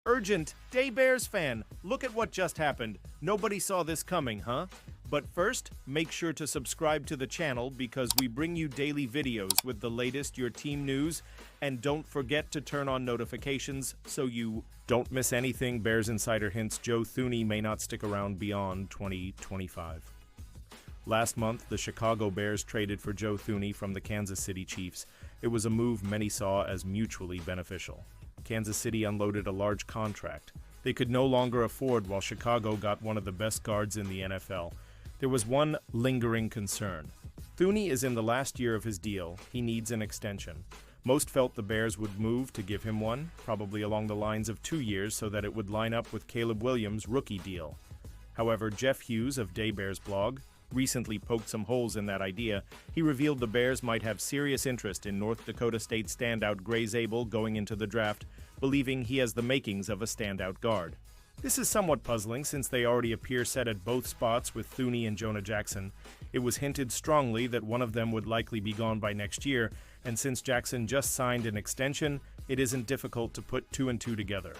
Urgent, Day Bears fan, look at what just happened. Nobody saw this coming, huh? But first, make sure to subscribe to the channel because we bring you daily videos with the latest your team news, and don't forget to turn on notifications so you don't miss anything. Bears Insider hints Joe Thuney may not stick around beyond 2025. Last month, the Chicago Bears traded for Joe Thuney from the Kansas City Chiefs. It was a move many saw as mutually beneficial. Kansas City unloaded a large contract they could no longer afford while Chicago got one of the best guards in the NFL. There was one lingering concern. Thuney is in the last year of his deal. He needs an extension. Most felt the Bears would move to give him one, probably along the lines of 2 years so that it would line up with Caleb Williams' rookie deal. However, Jeff Hughes of Day Bears blog recently poked some holes in that idea. He revealed the Bears might have serious interest in North Dakota State standout Gray Zabel going into the draft, believing he has the makings of a standout guard. This is somewhat puzzling since they already appear set at both spots with Thuney and Jonah Jackson. It was hinted strongly that one of them would likely be gone by next year, and since Jackson just signed an extension, it isn't difficult to put 2 and 2 together.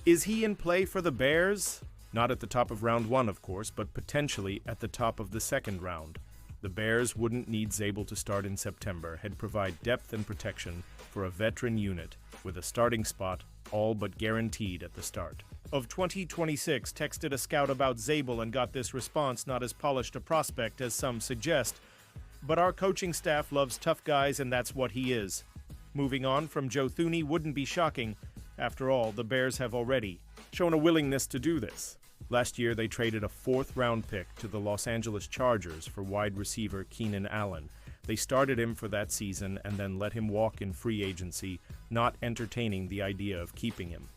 Is he in play for the Bears? Not at the top of round 1, of course, but potentially at the top of the second round. The Bears wouldn't need Zabel to start in September. He'd provide depth and protection for a veteran unit with a starting spot all but guaranteed at the start. Of 2026 texted a scout about Zabel and got this response, not as polished a prospect as some suggest. But our coaching staff loves tough guys, and that's what he is. Moving on from Joe Thuney wouldn't be shocking. After all, the Bears have already shown a willingness to do this. Last year, they traded a 4th-round pick to the Los Angeles Chargers for wide receiver Keenan Allen. They started him for that season and then let him walk in free agency, not entertaining the idea of keeping him.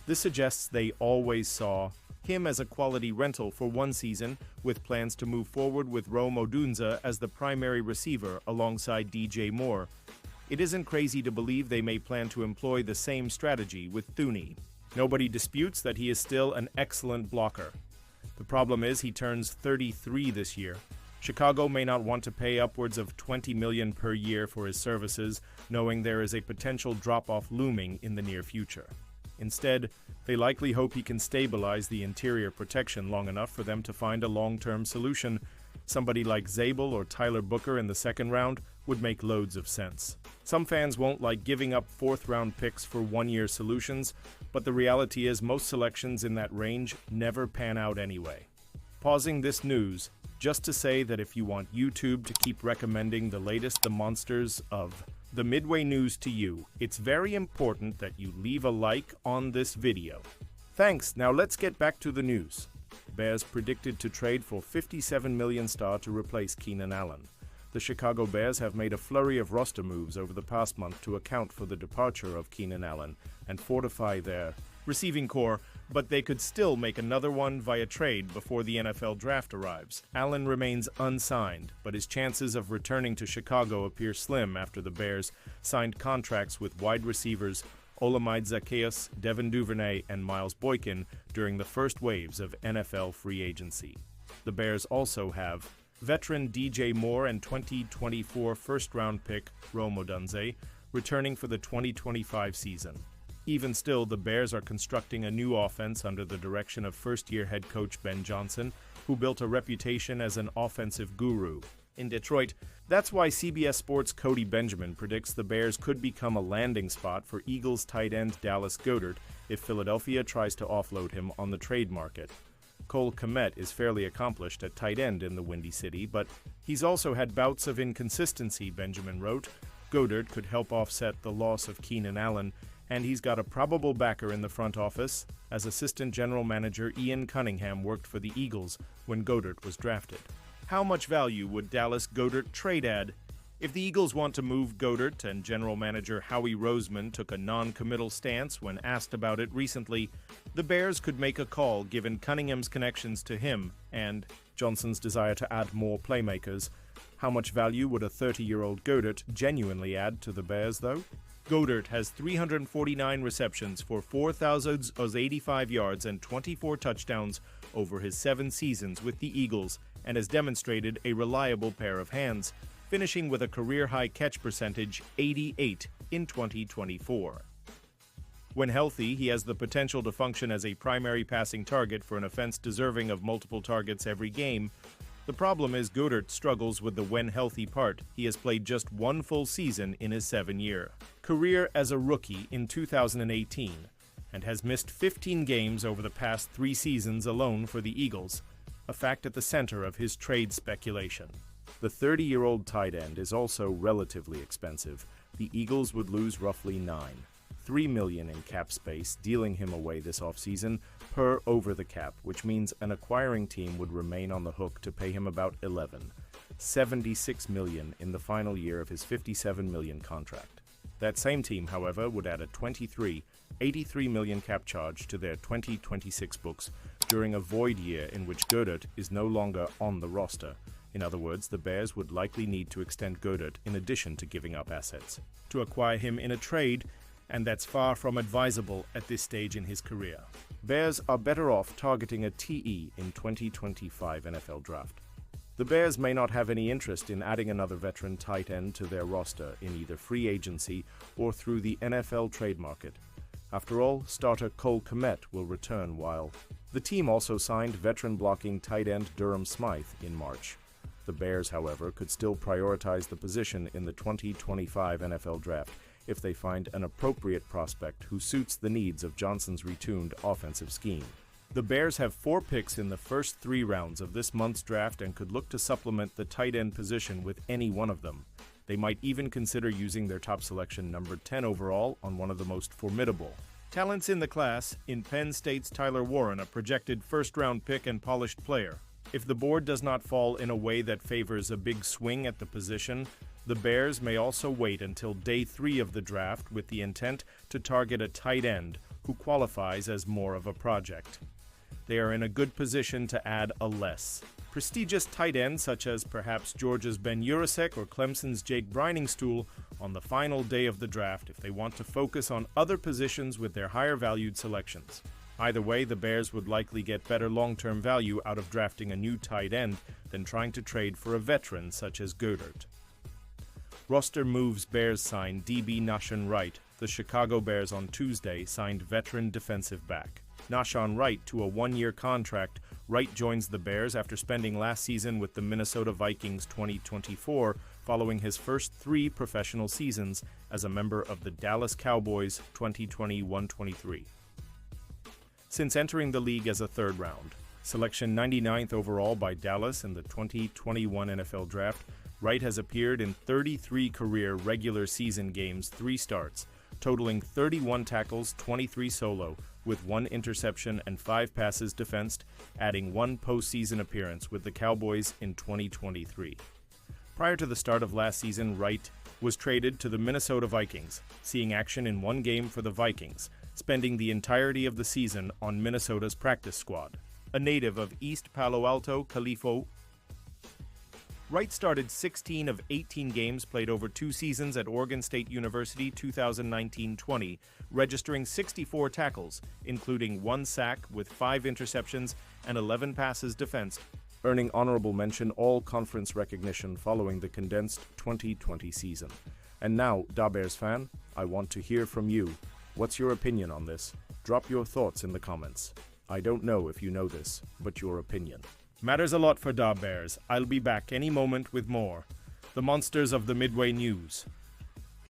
This suggests they always saw him as a quality rental for one season, with plans to move forward with Rome Odunze as the primary receiver alongside DJ Moore. It isn't crazy to believe they may plan to employ the same strategy with Thuney. Nobody disputes that he is still an excellent blocker. The problem is he turns 33 this year. Chicago may not want to pay upwards of $20 million per year for his services, knowing there is a potential drop-off looming in the near future. Instead, they likely hope he can stabilize the interior protection long enough for them to find a long-term solution. Somebody like Zabel or Tyler Booker in the second round would make loads of sense. Some fans won't like giving up 4th-round picks for one-year solutions, but the reality is most selections in that range never pan out anyway. Pausing this news, just to say that if you want YouTube to keep recommending the latest the monsters of the Midway News to you, it's very important that you leave a like on this video. Thanks, now let's get back to the news. Bears predicted to trade for $57 million to replace Keenan Allen. The Chicago Bears have made a flurry of roster moves over the past month to account for the departure of Keenan Allen and fortify their receiving core, but they could still make another one via trade before the NFL draft arrives. Allen remains unsigned, but his chances of returning to Chicago appear slim after the Bears signed contracts with wide receivers Olamide Zaccheaus, Devin Duvernay, and Miles Boykin during the first waves of NFL free agency. The Bears also have veteran DJ Moore and 2024 first-round pick Rome Odunze returning for the 2025 season. Even still, the Bears are constructing a new offense under the direction of first-year head coach Ben Johnson, who built a reputation as an offensive guru in Detroit. That's why CBS Sports' Cody Benjamin predicts the Bears could become a landing spot for Eagles tight end Dallas Goedert if Philadelphia tries to offload him on the trade market. Cole Kmet is fairly accomplished at tight end in the Windy City, but he's also had bouts of inconsistency, Benjamin wrote. Goedert could help offset the loss of Keenan Allen, and he's got a probable backer in the front office, as assistant general manager Ian Cunningham worked for the Eagles when Goedert was drafted. How much value would Dallas Goedert trade add? If the Eagles want to move Goedert, and general manager Howie Roseman took a non-committal stance when asked about it recently, the Bears could make a call given Cunningham's connections to him and Johnson's desire to add more playmakers. How much value would a 30-year-old Goedert genuinely add to the Bears, though? Goedert has 349 receptions for 4,085 yards and 24 touchdowns over his 7 seasons with the Eagles and has demonstrated a reliable pair of hands, finishing with a career-high catch percentage 88 in 2024. When healthy, he has the potential to function as a primary passing target for an offense deserving of multiple targets every game. The problem is Godert struggles with the when healthy part. He has played just one full season in his 7-year career as a rookie in 2018 and has missed 15 games over the past 3 seasons alone for the Eagles, a fact at the center of his trade speculation. The 30-year-old tight end is also relatively expensive. The Eagles would lose roughly $3 million in cap space, dealing him away this offseason per over the cap, which means an acquiring team would remain on the hook to pay him about $76 million in the final year of his $57 million contract. That same team, however, would add a $83 million cap charge to their 2026 books during a void year in which Godert is no longer on the roster. In other words, the Bears would likely need to extend Godert in addition to giving up assets to acquire him in a trade, and that's far from advisable at this stage in his career. Bears are better off targeting a TE in 2025 NFL Draft. The Bears may not have any interest in adding another veteran tight end to their roster in either free agency or through the NFL trade market. After all, starter Cole Kmet will return while the team also signed veteran blocking tight end Durham Smythe in March. The Bears, however, could still prioritize the position in the 2025 NFL Draft if they find an appropriate prospect who suits the needs of Johnson's retuned offensive scheme. The Bears have 4 picks in the first 3 rounds of this month's draft and could look to supplement the tight end position with any one of them. They might even consider using their top selection, number 10 overall, on one of the most formidable talents in the class, in Penn State's Tyler Warren, a projected first-round pick and polished player. If the board does not fall in a way that favors a big swing at the position, the Bears may also wait until day 3 of the draft with the intent to target a tight end who qualifies as more of a project. They are in a good position to add a less prestigious tight end, such as perhaps Georgia's Ben Urasek or Clemson's Jake Briningstool, on the final day of the draft if they want to focus on other positions with their higher-valued selections. Either way, the Bears would likely get better long-term value out of drafting a new tight end than trying to trade for a veteran such as Godert. Roster moves: Bears sign DB Nahshon Wright. The Chicago Bears on Tuesday signed veteran defensive back Nahshon Wright to a 1-year contract. Wright joins the Bears after spending last season with the Minnesota Vikings 2024, following his first 3 professional seasons as a member of the Dallas Cowboys 2021-23. Since entering the league as a 3rd round, selection 99th overall by Dallas in the 2021 NFL Draft, Wright has appeared in 33 career regular season games, 3 starts, totaling 31 tackles, 23 solo, with 1 interception and 5 passes defensed, adding 1 postseason appearance with the Cowboys in 2023. Prior to the start of last season, Wright was traded to the Minnesota Vikings, seeing action in 1 game for the Vikings, spending the entirety of the season on Minnesota's practice squad. A native of East Palo Alto, California, Wright started 16 of 18 games played over 2 seasons at Oregon State University 2019-20, registering 64 tackles, including 1 sack with 5 interceptions and 11 passes defensed, earning honorable mention all-conference recognition following the condensed 2020 season. And now, Da Bears fan, I want to hear from you. What's your opinion on this? Drop your thoughts in the comments. I don't know if you know this, but your opinion matters a lot for Da Bears. I'll be back any moment with more. The monsters of the Midway News.